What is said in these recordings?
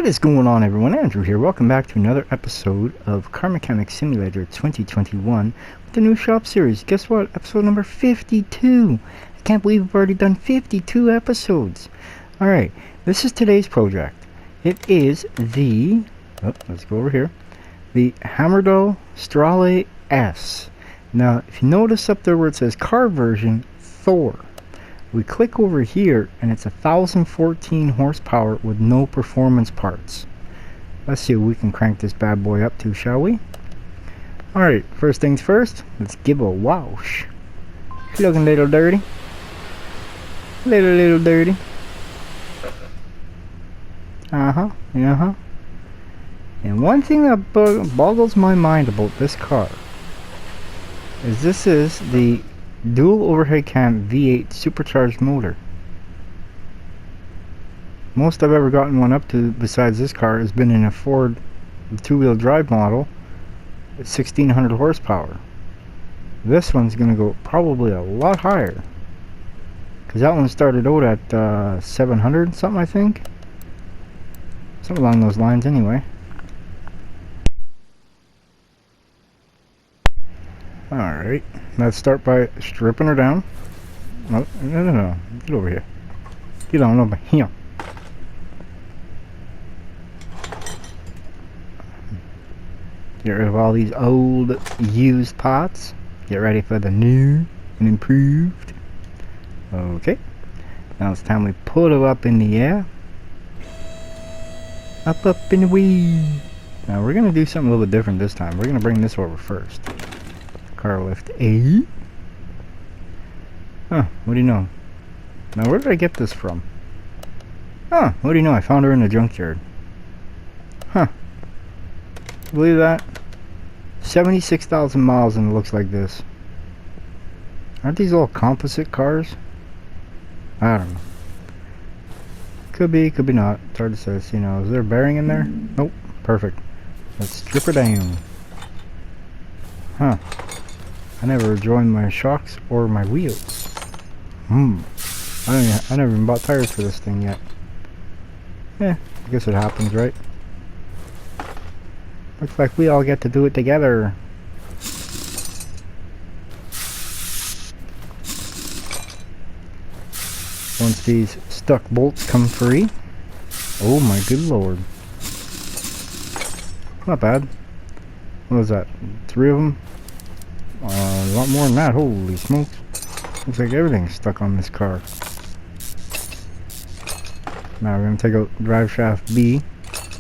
What is going on, everyone? Andrew here. Welcome back to another episode of Car Mechanic Simulator 2021 with the new shop series. Guess what? Episode number 52. I can't believe we've already done 52 episodes. Alright, this is today's project. It is the... let's go over here. The Hammerdal Strale S. Now, if you notice up there where it says car version Thor, we click over here and it's 1014 horsepower with no performance parts. Let's see what we can crank this bad boy up to, shall we? Alright, first things first, let's give a wash. Looking a little dirty. Little dirty. And one thing that boggles my mind about this car is this is the dual overhead cam V8 supercharged motor. Most I've ever gotten one up to besides this car has been in a Ford two-wheel drive model at 1600 horsepower. This one's gonna go probably a lot higher, because that one started out at 700 something, I think. Something along those lines anyway. Alright, let's start by stripping her down. No, get over here. Get on over here. Get rid of all these old used parts. Get ready for the new and improved. Okay, now it's time we put her up in the air. Up in the wheel. Now we're gonna do something a little bit different this time. We're gonna bring this over first. Car lift A. Huh, what do you know? Now where did I get this from? Huh, what do you know? I found her in the junkyard. Huh. Believe that? 76,000 miles and it looks like this. Aren't these all composite cars? I don't know. Could be, could be not. It's hard to say. You know, is there a bearing in there? Nope. Perfect. Let's strip her down. Huh. I never joined my shocks or my wheels. I never even bought tires for this thing yet. Yeah, I guess it happens, right? Looks like we all get to do it together. Once these stuck bolts come free. Oh my good lord. Not bad. What was that? 3 of them? A lot more than that. Holy smokes. Looks like everything's stuck on this car. Now we're going to take out drive shaft B.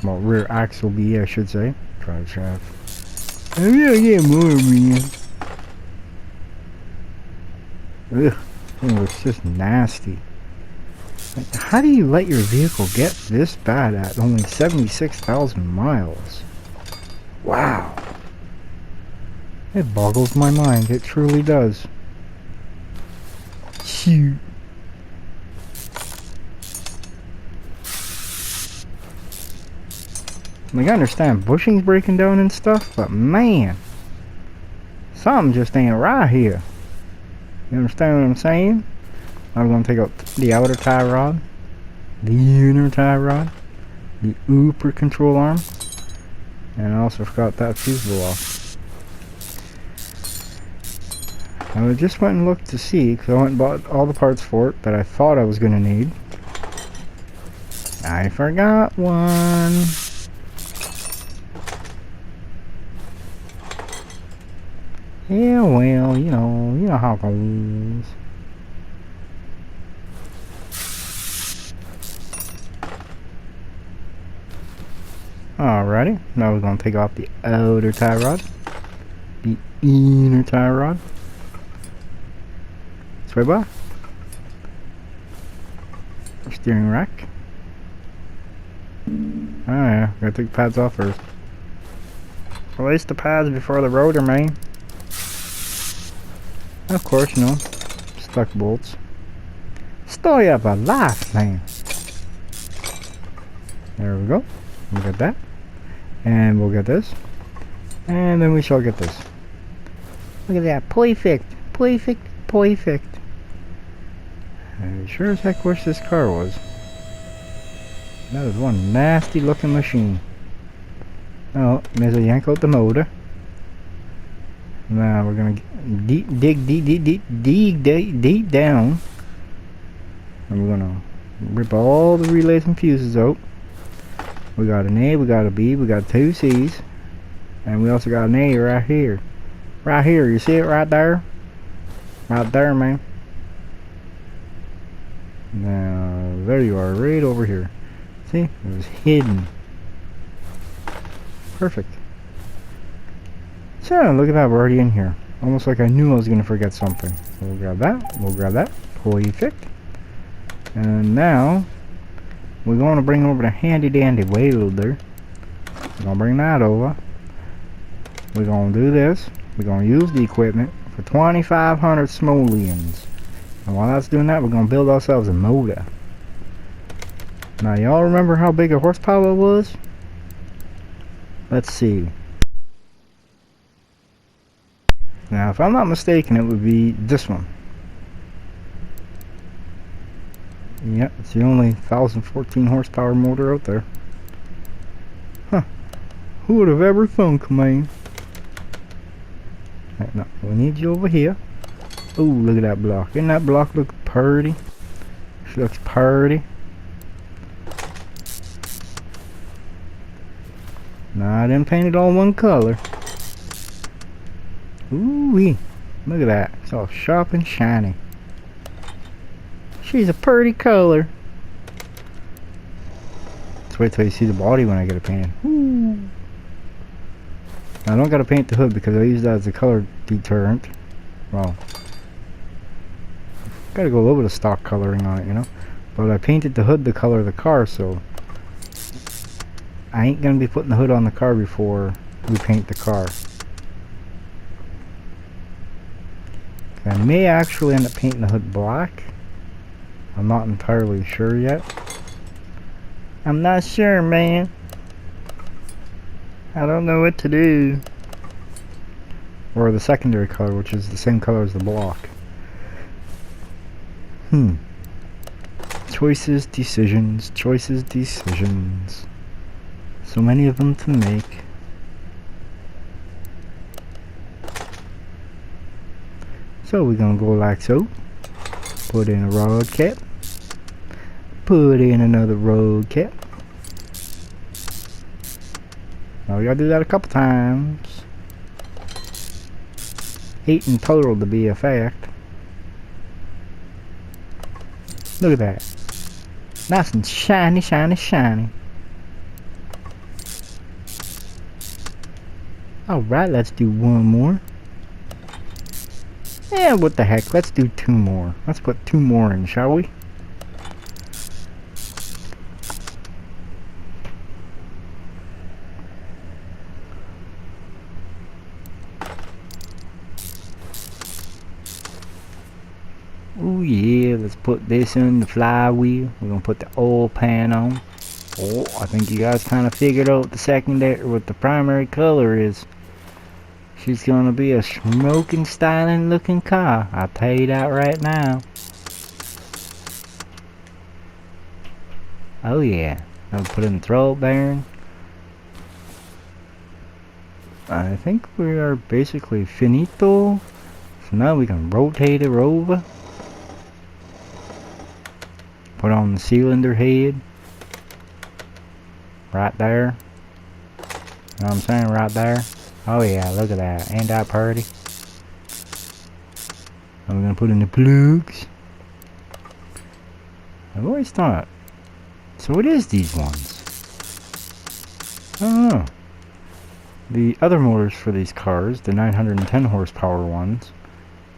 Well, rear axle B, I should say. Drive shaft. I'm gonna get more, man. Ugh. Oh, it's just nasty. Like, how do you let your vehicle get this bad at only 76,000 miles? Wow. It boggles my mind. It truly does. Shoot. Like, I understand bushing's breaking down and stuff, but man, something just ain't right here. You understand what I'm saying? I'm going to take out the outer tie rod, the inner tie rod, the upper control arm, and I also forgot that fusible off. I just went and looked to see, because I went and bought all the parts for it that I thought I was going to need. I forgot one. Yeah, well, you know how it goes. Alrighty, now we're going to take off the outer tie rod, the inner tie rod. Sway bar, steering rack. Oh yeah, gotta take the pads off first. Release the pads before the rotor, man. Of course, you know, stuck bolts. Story of a life, man. There we go. We'll get that. And we'll get this. And then we shall get this. Look at that. Perfect. Perfect. Perfect. I sure as heck wish this car was. That is one nasty looking machine. Oh, there's a yank out the motor. Now we're gonna dig down, and we're gonna rip all the relays and fuses out. We got an A, we got a B, we got two C's, and we also got an A right here. Right here, you see it right there? Right there, man. Now, there you are, right over here. See? It was hidden. Perfect. So, look at that, we're already in here. Almost like I knew I was going to forget something. So we'll grab that, perfect. And now, we're going to bring over the handy dandy welder. We're going to bring that over. We're going to do this. We're going to use the equipment for 2,500 simoleons. And while that's doing that, we're going to build ourselves a motor. Now, y'all remember how big a horsepower was? Let's see. Now, if I'm not mistaken, it would be this one. Yep, it's the only 1,014 horsepower motor out there. Huh. Who would have ever thunk, man? Right, no, we need you over here. Oh, look at that block. Isn't that block look pretty? She looks pretty. Nah, I didn't paint it all one color. Ooh-wee. Look at that. It's all sharp and shiny. She's a pretty color. Let's wait till you see the body when I get it painted. Ooh. I don't gotta paint the hood because I use that as a color deterrent. Well, gotta go a little bit of stock coloring on it, you know. But I painted the hood the color of the car, so I ain't gonna be putting the hood on the car before we paint the car. I may actually end up painting the hood black. I'm not entirely sure yet. I'm not sure, man. I don't know what to do. Or the secondary color, which is the same color as the block. Choices, decisions, choices, decisions. So many of them to make. So we're gonna go like so. Put in a rod cap. Put in another rod cap. Now we gotta do that a couple times. 8 in total to be a fact. Look at that. Nice and shiny, shiny, shiny. Alright, let's do one more. Yeah, what the heck, let's do 2 more. Let's put 2 more in, shall we? Oh yeah, let's put this in the flywheel. We're gonna put the oil pan on. Oh, I think you guys kind of figured out the secondary, what the primary color is. She's gonna be a smoking, styling looking car. I'll tell you that right now. Oh yeah. I'll put in the throw bearing. I think we are basically finito. So now we can rotate it over. Put on the cylinder head. Right there. You know what I'm saying? Right there. Oh yeah, look at that. Ain't that pretty? And we're gonna put in the plugs. I've always thought. So what is these ones? I don't know. The other motors for these cars, the 910 horsepower ones,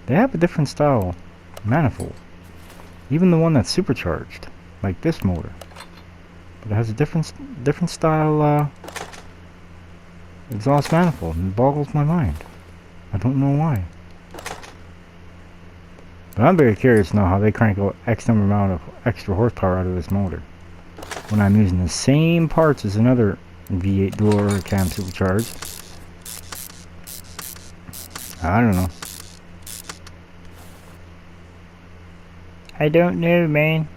they have a different style manifold. Even the one that's supercharged, like this motor. But it has a different style exhaust manifold, and it boggles my mind. I don't know why. But I'm very curious to know how they crank out X number amount of extra horsepower out of this motor when I'm using the same parts as another V8 dual cam supercharged. I don't know. I don't know, man.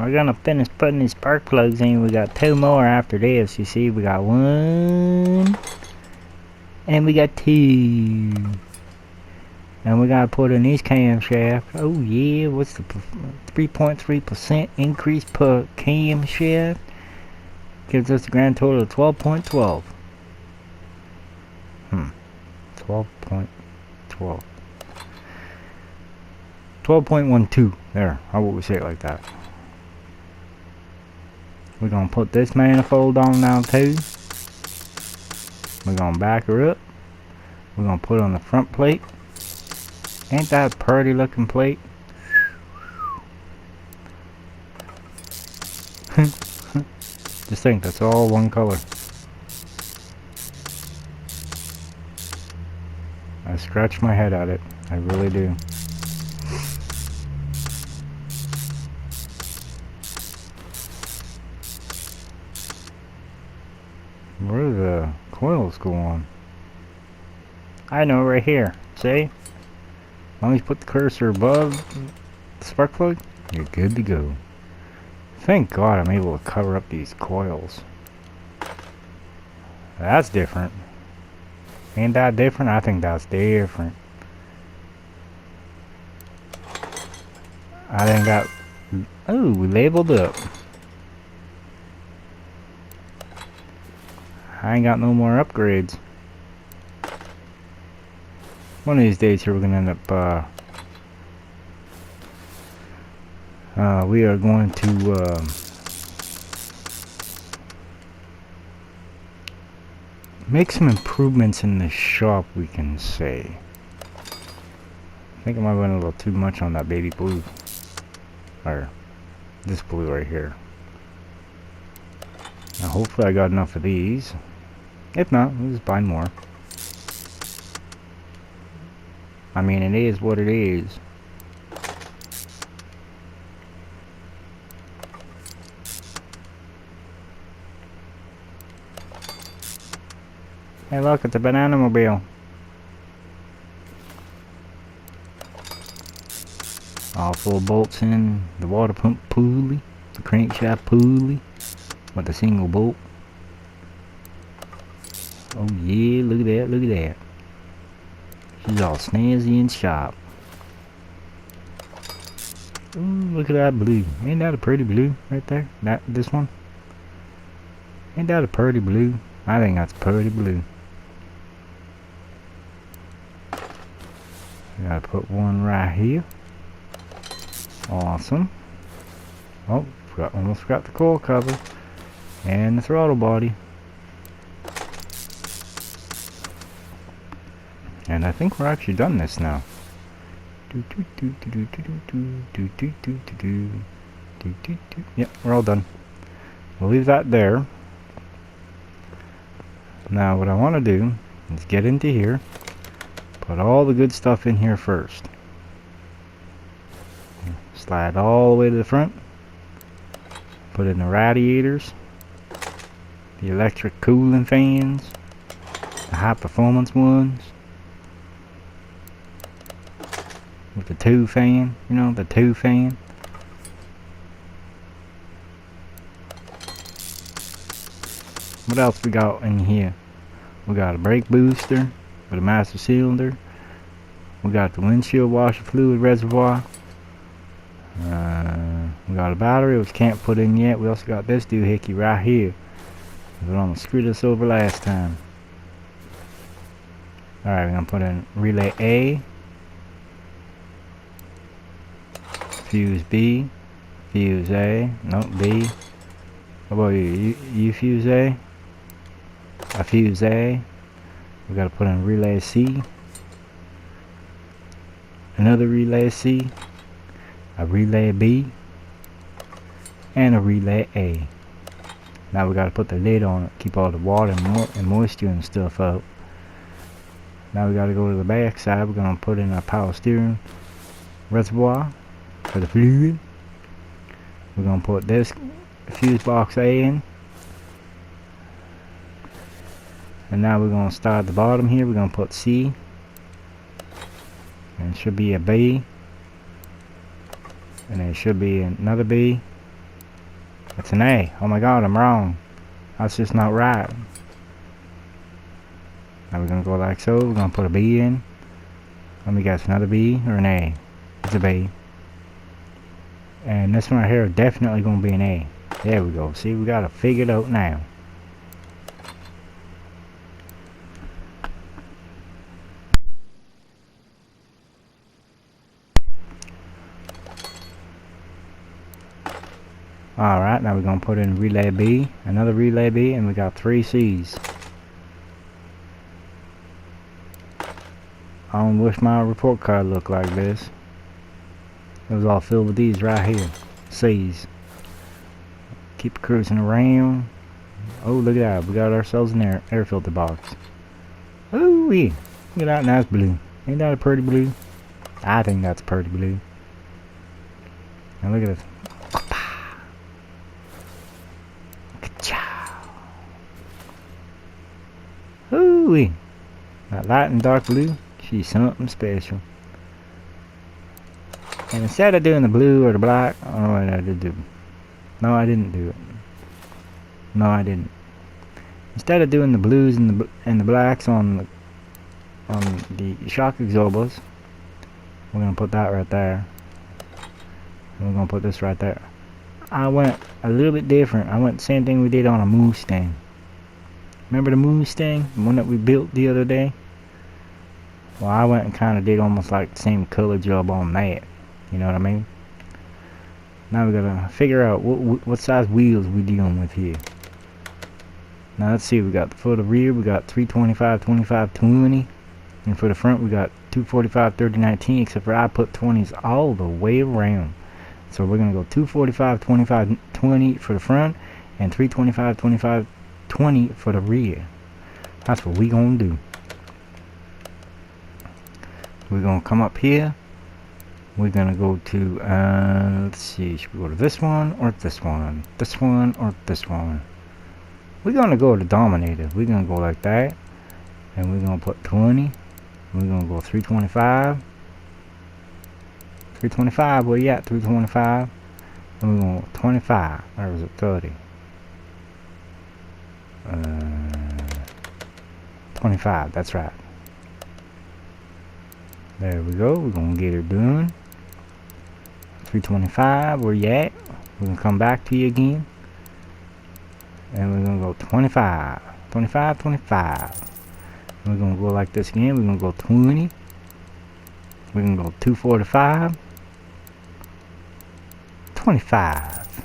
we're gonna finish putting these spark plugs in. We got 2 more after this. You see, we got 1 and we got 2, and we gotta put in these camshafts. Oh yeah, what's the 3.3% increase per camshaft? Gives us a grand total of 12.12. 12.12. 12.12. There, how would we say it like that? We're gonna put this manifold on now too. We're gonna back her up. We're gonna put on the front plate. Ain't that a pretty looking plate? Just think, that's all one color. I scratch my head at it. I really do. Where do the coils go on? I know, right here. See? As long as you put the cursor above the spark plug, you're good to go. Thank God I'm able to cover up these coils. That's different. Ain't that different? I think that's different. I think that... Oh, we labeled up. I ain't got no more upgrades. One of these days here we're gonna end up we are going to make some improvements in the shop, we can say. I think I might have went a little too much on that baby blue. Or this blue right here. Now hopefully I got enough of these. If not, we'll just buy more. I mean, it is what it is. Hey look, it's a banana mobile. All full bolts in the water pump pulley, the crankshaft pulley with a single bolt. Oh yeah, look at that, look at that. She's all snazzy and sharp. Ooh, look at that blue. Ain't that a pretty blue right there? This one? Ain't that a pretty blue? I think that's pretty blue. Gotta put one right here. Awesome. Oh, almost forgot the coil cover and the throttle body. And I think we're actually done this now. Yep, we're all done. We'll leave that there. Now what I want to do is get into here, put all the good stuff in here first. Slide all the way to the front. Put in the radiators, the electric cooling fans, the high performance ones, with the 2 fan, you know, the 2 fan. What else we got in here? We got a brake booster with a master cylinder. We got the windshield washer fluid reservoir. We got a battery which can't put in yet. We also got this doohickey right here. We almost screwed us over last time. Alright, we're gonna put in relay A, fuse B, fuse A, no B. How about you fuse A? A fuse A. We gotta put in relay C, another relay C, a relay B, and a relay A. Now we gotta put the lid on it, keep all the water and moisture and stuff out. Now we gotta go to the back side. We're gonna put in our power steering reservoir for the fluid. We're gonna put this fuse box A in. And now we're gonna start at the bottom here. We're gonna put C. And it should be a B. And there should be another B. It's an A. Oh my god, I'm wrong. That's just not right. Now we're gonna go like so. We're gonna put a B in. Let me guess, another B or an A? It's a B. And this one right here is definitely gonna be an A. There we go. See, we got it figured out now. Alright, now we're gonna put in relay B, another relay B, and we got 3 C's. I don't wish my report card looked like this. It was all filled with these right here. C's. Keep cruising around. Oh, look at that. We got ourselves an air filter box. Ooh, yeah. Look at that nice blue. Ain't that a pretty blue? I think that's pretty blue. Now look at this. Ooh, yeah. That light and dark blue. She's something special. And instead of doing the blue or the black, oh, what I did do. No, I didn't do it. No, I didn't. Instead of doing the blues and the blacks on the shock absorbers, we're gonna put that right there. And we're gonna put this right there. I went a little bit different. I went the same thing we did on a Mustang. Remember the Mustang, the one that we built the other day? Well, I went and kind of did almost like the same color job on that. You know what I mean? Now we gotta figure out what size wheels we dealing with here. Now let's see, we got for the rear we got 325, 25, 20, and for the front we got 245, 30, 19. Except for I put 20s all the way around. So we're gonna go 245, 25, 20 for the front, and 325, 25, 20 for the rear. That's what we gonna do. We're gonna come up here. We're gonna go to let's see, should we go to this one or this one? This one or this one? We're gonna go to Dominator. We're gonna go like that, and we're gonna put 20. We're gonna go 325. 325, where you at? 325. And we're gonna go 25. Or was it 30? 25, that's right. There we go. We're gonna get her done. 325, where you at? We're gonna come back to you again. And we're gonna go 25. 25, 25. And we're gonna go like this again. We're gonna go 20. We're gonna go 245. 25.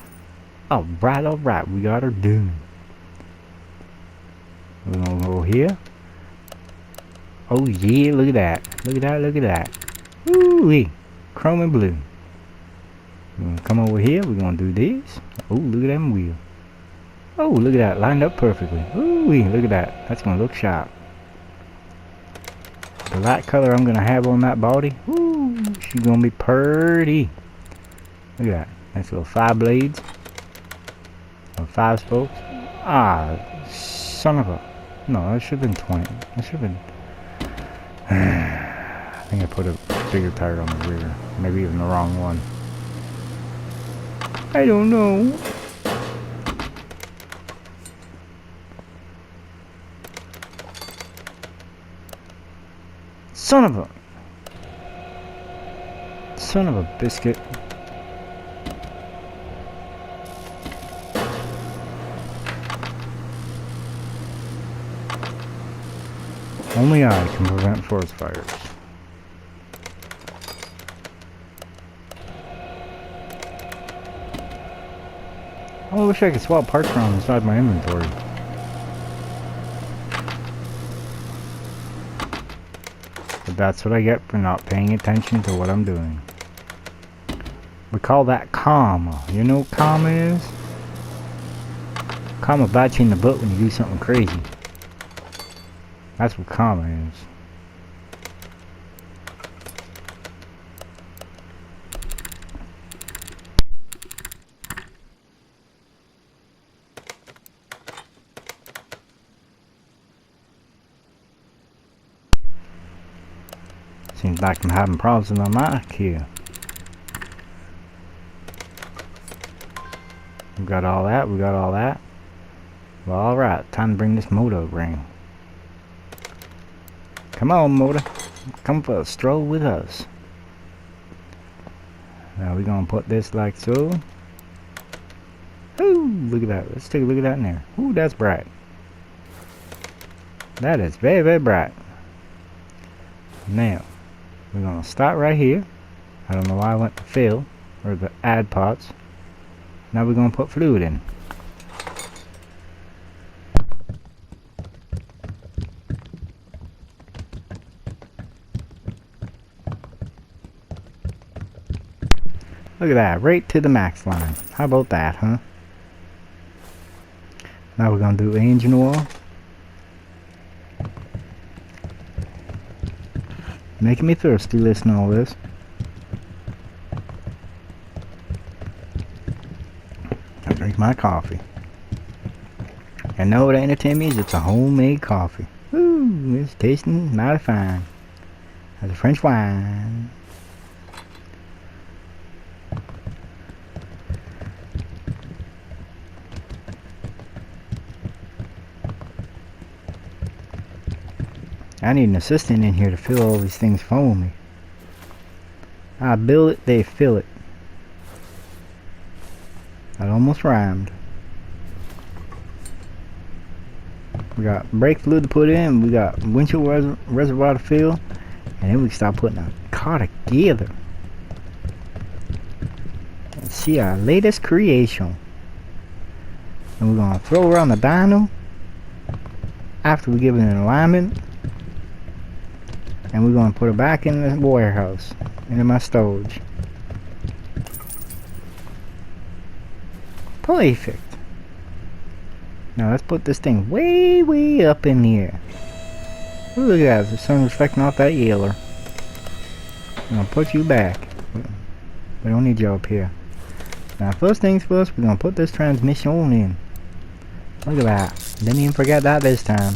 Alright, we got her done. We're gonna go here. Oh yeah, look at that. Look at that, look at that. Woo-wee. Chrome and blue. We're gonna come over here, we're gonna do this. Oh, look at them wheels. Oh, look at that, lined up perfectly. Ooh-wee, look at that. That's gonna look sharp. The light color I'm gonna have on that body, ooh, she's gonna be pretty. Look at that. Nice little 5 blades. Or 5 spokes. Ah, son of a... No, that should have been 20. That should have been... I think I put a bigger tire on the rear. Maybe even the wrong one. I don't know. Son of a biscuit. Only I can prevent forest fires. I wish I could swap parts around inside my inventory. But that's what I get for not paying attention to what I'm doing. We call that karma. You know what karma is? Karma bites you in the butt when you do something crazy. That's what karma is. Seems like I'm having problems with my mic here. We got all that. We got all that. Well, alright. Time to bring this motor ring. Come on, motor. Come for a stroll with us. Now we're gonna put this like so. Ooh, look at that. Let's take a look at that in there. Ooh, that's bright. That is very, very bright. Now, we're gonna start right here. I don't know why I went to fill, or the add pots. Now we're gonna put fluid in. Look at that, right to the max line. How about that, huh? Now we're gonna do engine oil. Making me thirsty listening to all this. I drink my coffee. And no, it ain't a Timmy's, it's a homemade coffee. Ooh, it's tasting mighty fine. That's a French wine. I need an assistant in here to fill all these things for me. I build it, they fill it. That almost rhymed. We got brake fluid to put in, we got windshield reservoir to fill, and then we can start putting a car together. Let's see our latest creation. And we're gonna throw her on the dyno after we give it an alignment. And we're going to put it back in the warehouse, into my storage. Perfect. Now let's put this thing way, way up in here. Ooh, look at that, the sun reflecting off that yellow. I'm going to put you back. We don't need you up here. Now first things first, we're going to put this transmission in. Look at that. Didn't even forget that this time.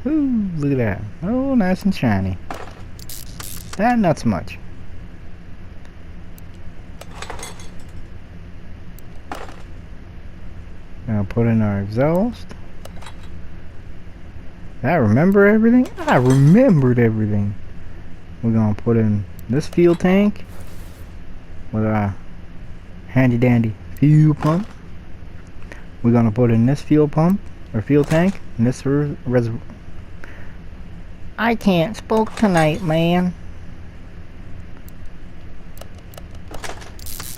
Ooh, look at that. Oh, nice and shiny. That not so much. Now put in our exhaust. Did I remember everything? I remembered everything. We're gonna put in this fuel tank with our handy dandy fuel pump. We're gonna put in this fuel pump or fuel tank and this reservoir. I can't spoke tonight, man.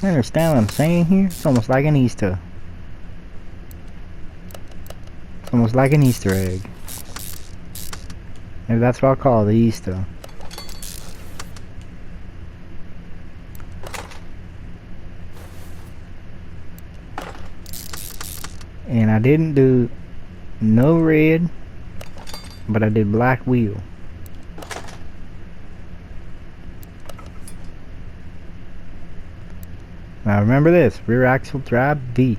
I understand what I'm saying here? It's almost like an Easter. It's almost like an Easter egg. Maybe that's what I'll call the Easter. And I didn't do no red, but I did black wheel. Now remember this, rear axle drive B,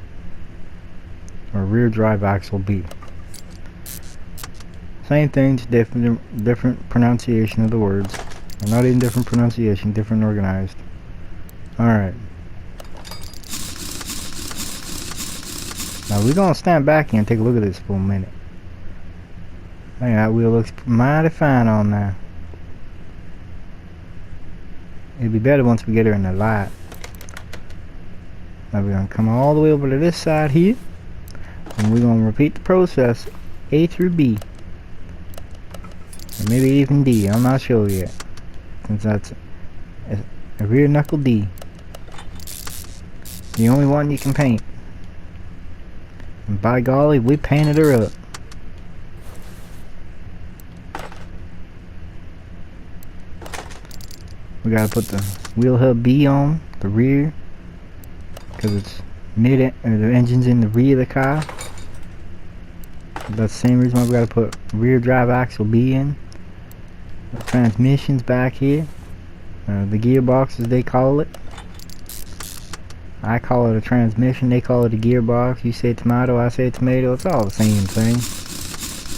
or rear drive axle B. Same thing, just different pronunciation of the words. Or not even different pronunciation, different organized. Alright. Now we're gonna stand back here and take a look at this for a minute. Man, that wheel looks mighty fine on there. It'll be better once we get her in the light. Now we're going to come all the way over to this side here. And we're going to repeat the process A through B. Or maybe even D. I'm not sure yet. Since that's a rear knuckle D. The only one you can paint. And by golly, we painted her up. We gotta put the wheel hub B on the rear, because it's the engine's in the rear of the car. That's the same reason why we gotta put rear drive axle B in. The transmission's back here. The gearbox, as they call it. I call it a transmission, they call it a gearbox. You say tomato, I say tomato. It's all the same thing.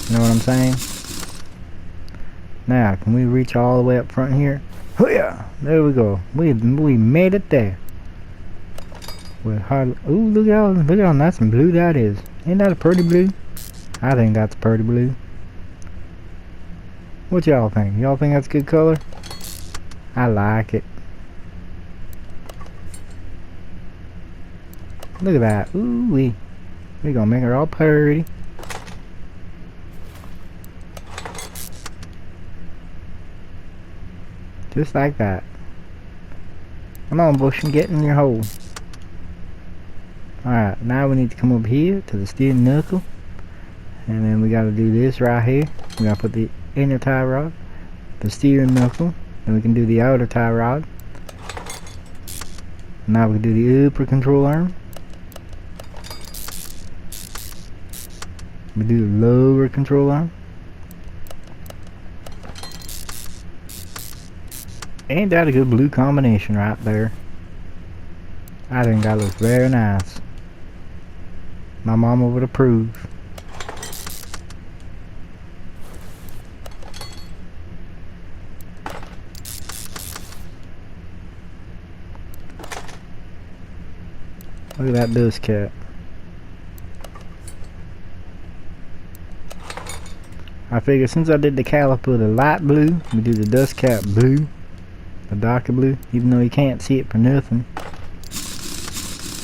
You know what I'm saying? Now, can we reach all the way up front here? Oh yeah, there we go. We made it there. with hard. Ooh, look how nice and blue that is. Ain't that a pretty blue? I think that's a pretty blue. What y'all think? Y'all think that's a good color? I like it. Look at that. Ooh wee. We're gonna make her all pretty. Just like that. Come on, Bush, and get in your hole. Alright, now we need to come over here to the steering knuckle. And then we gotta do this right here. We gotta put the inner tie rod, the steering knuckle, then we can do the outer tie rod. Now we can do the upper control arm. We do the lower control arm. Ain't that a good blue combination right there? I think that looks very nice. My mama would approve. Look at that dust cap. I figure since I did the caliper the light blue, we do the dust cap blue, the darker blue, even though you can't see it for nothing.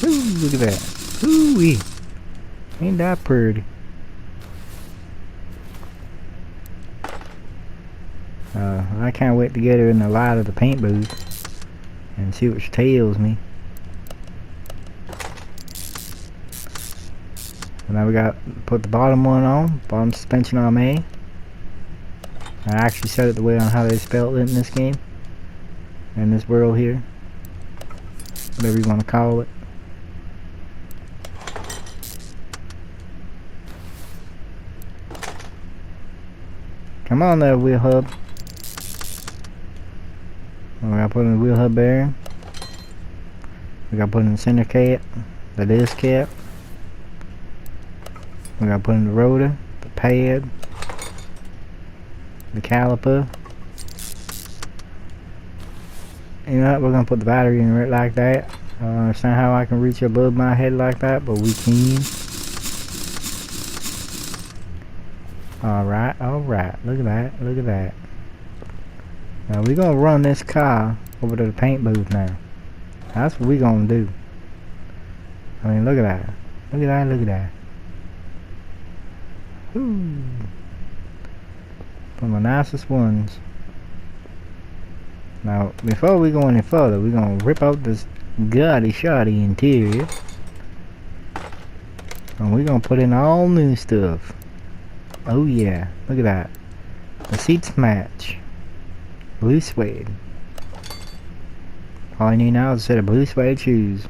Ooh, look at that. Ooh wee. Ain't that pretty? I can't wait to get her in the light of the paint booth and see what she tells me. And now we got to put the bottom one on, bottom suspension on me. I actually said it the way on how they spelled it in this game, in this world here, whatever you want to call it. Come on there, wheel hub. We gotta put in the wheel hub bearing. We gotta put in the center cap, the disc cap. We gotta put in the rotor, the pad, the caliper. You know what, we're gonna put the battery in it like that. I don't understand how I can reach above my head like that, but we can. Alright, look at that, look at that. Now we're gonna run this car over to the paint booth now. That's what we're gonna do. I mean, look at that. Look at that, look at that. Ooh. One of my nicest ones. Now, before we go any further, we're gonna rip out this gaudy shoddy interior. And we're gonna put in all new stuff. Oh yeah, look at that. The seats match. Blue suede. All I need now is a set of blue suede shoes.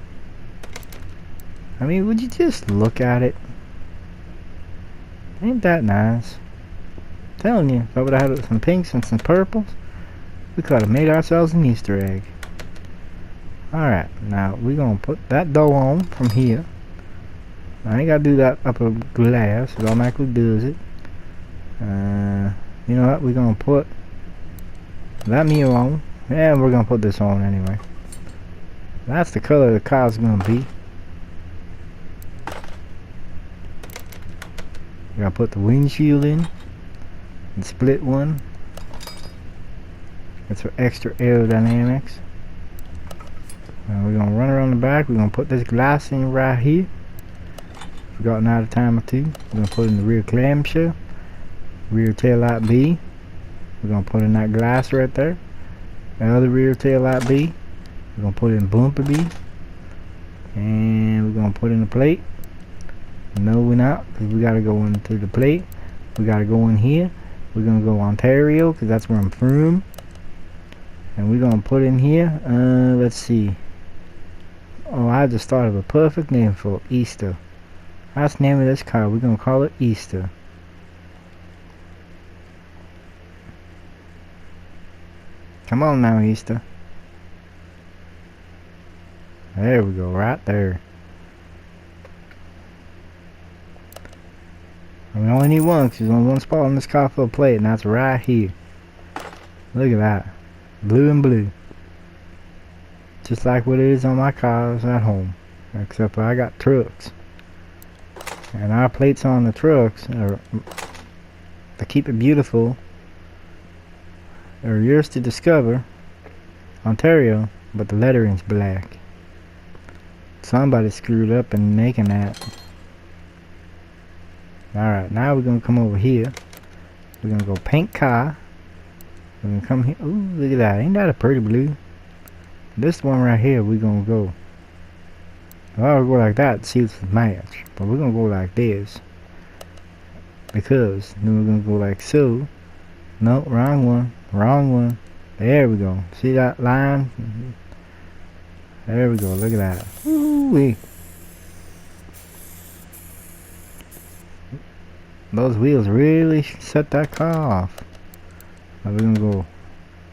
I mean, would you just look at it? Ain't that nice? I'm telling you, if I would have had some pinks and some purples, we could have made ourselves an Easter egg. Alright, now we're gonna put that door on from here. I ain't gotta do that upper glass, it automatically does it. You know what, we're gonna put that mirror on, and we're gonna put this on anyway. That's the color the car's gonna be. We're gonna put the windshield in, and split one. That's for extra aerodynamics. And we're gonna run around the back. We're gonna put this glass in right here. Forgotten out a time or two. We're gonna put in the rear clamshell, rear tail light B. We're gonna put in that glass right there. The other rear tail light B. We're gonna put in bumper B, and we're gonna put in the plate. No, we're not, because we gotta go into the plate. We gotta go in here. We're gonna go Ontario, because that's where I'm from. And we're gonna put in here. Let's see. Oh, I just thought of a perfect name for Easter. That's the name of this car. We're gonna call it Easter. Come on now, Easter. There we go, right there. And we only need one, because there's only one spot on this car for a plate, and that's right here. Look at that. Blue and blue. Just like what it is on my cars at home. Except for I got trucks. And our plates on the trucks are, to keep it beautiful, are yours to discover, Ontario, but the lettering's black. Somebody screwed up in making that. Alright, now we're gonna come over here. We're gonna go paint car. We're gonna come here. Ooh, look at that. Ain't that a pretty blue? This one right here, we're gonna go. I'll go like that to see if it's match. But we're gonna go like this. Because then we're gonna go like so. No, wrong one. Wrong one. There we go. See that line? There we go. Look at that. Ooh-wee. Those wheels really set that car off. Now we're gonna go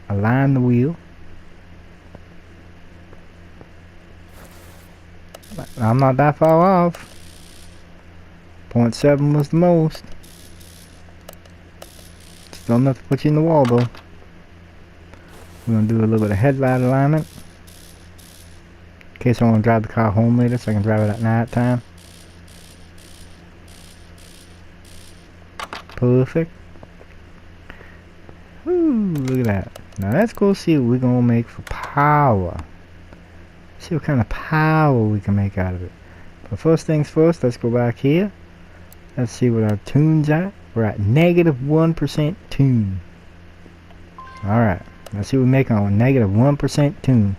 align the wheel. I'm not that far off. 0.7 was the most. Still enough to put you in the wall though. We're gonna do a little bit of headlight alignment. In case I want to drive the car home later so I can drive it at night time. Perfect. Ooh, look at that. Now let's go see what we're gonna make for power. See what kind of power we can make out of it. But first things first, let's go back here. Let's see what our tune's at. We're at negative 1% tune. Alright, let's see what we make on a negative 1% tune.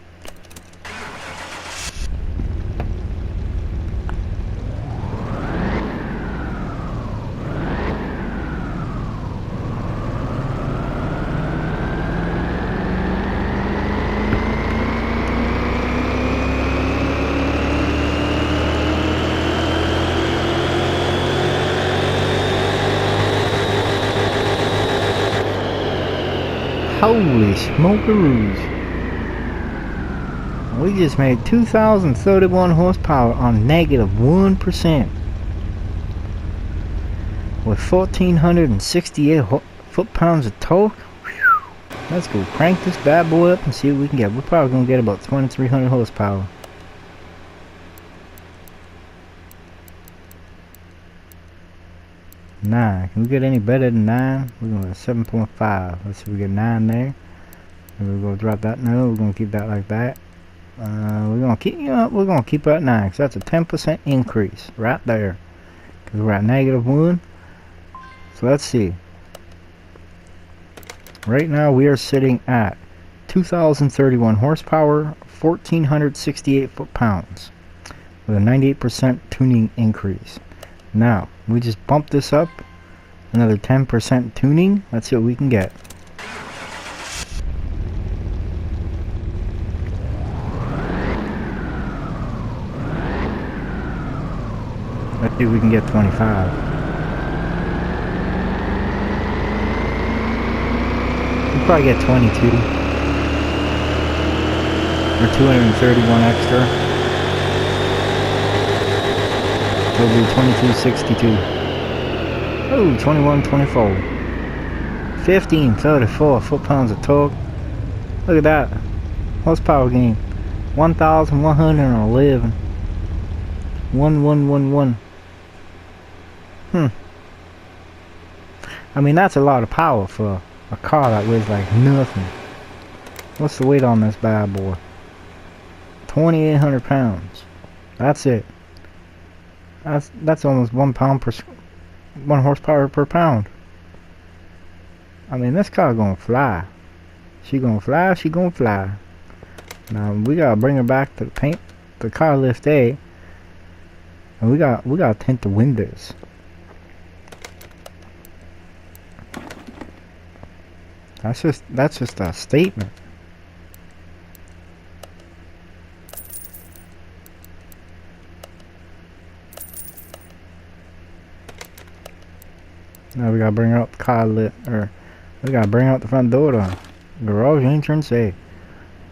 Holy smokeroos. We just made 2,031 horsepower on negative 1%. With 1,468 foot-pounds of torque. Whew. Let's go crank this bad boy up and see what we can get. We're probably going to get about 2,300 horsepower. Can we get any better than 9? We're going to 7.5. Let's see if we get 9 there. And we're going to drop that. No, we're going to keep that like that. We're going to keep, we're going to keep it at 9. So that's a 10% increase right there. Because we're at negative 1. So let's see. Right now we are sitting at 2,031 horsepower, 1,468 foot-pounds. With a 98% tuning increase. Now, we just bump this up another 10% tuning. Let's see what we can get. Let's see if we can get 25. We'll probably get 22. Or 231 extra. It'll be 2262. Oh, 2124. 1534 foot-pounds of torque. Look at that. Horsepower gain. 1,111. 1111. I mean, that's a lot of power for a car that weighs like nothing. What's the weight on this bad boy? 2,800 pounds. That's it. That's almost 1 horsepower per pound. I mean, this car gonna fly. She gonna fly. She gonna fly. Now we gotta bring her back to paint the car lift A, and we gotta tint the windows. That's just a statement. Now we gotta bring out the car lit, or we gotta bring out the front door to garage entrance A.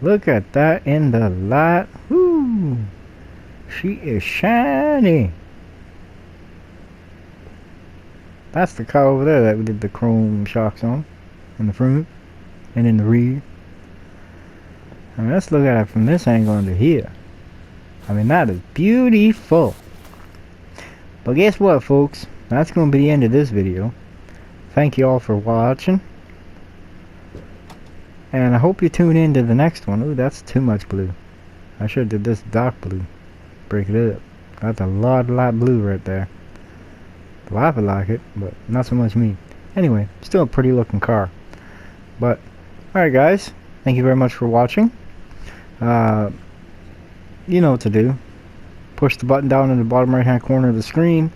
Look at that in the light. Woo! She is shiny. That's the car over there that we did the chrome shocks on, in the front and in the rear. I mean, let's look at it from this angle under here. I mean, that is beautiful. But guess what, folks? That's going to be the end of this video. Thank you all for watching. And I hope you tune in to the next one. Ooh, that's too much blue. I should have did this dark blue. Break it up. That's a lot blue right there. Well, I like it, but not so much me. Anyway, still a pretty looking car. But, alright guys. Thank you very much for watching. You know what to do. Push the button down in the bottom right hand corner of the screen.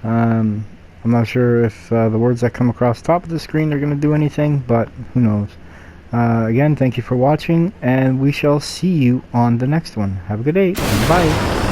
I'm not sure if the words that come across the top of the screen are going to do anything, but who knows. Again, thank you for watching, and we shall see you on the next one. Have a good day. Bye.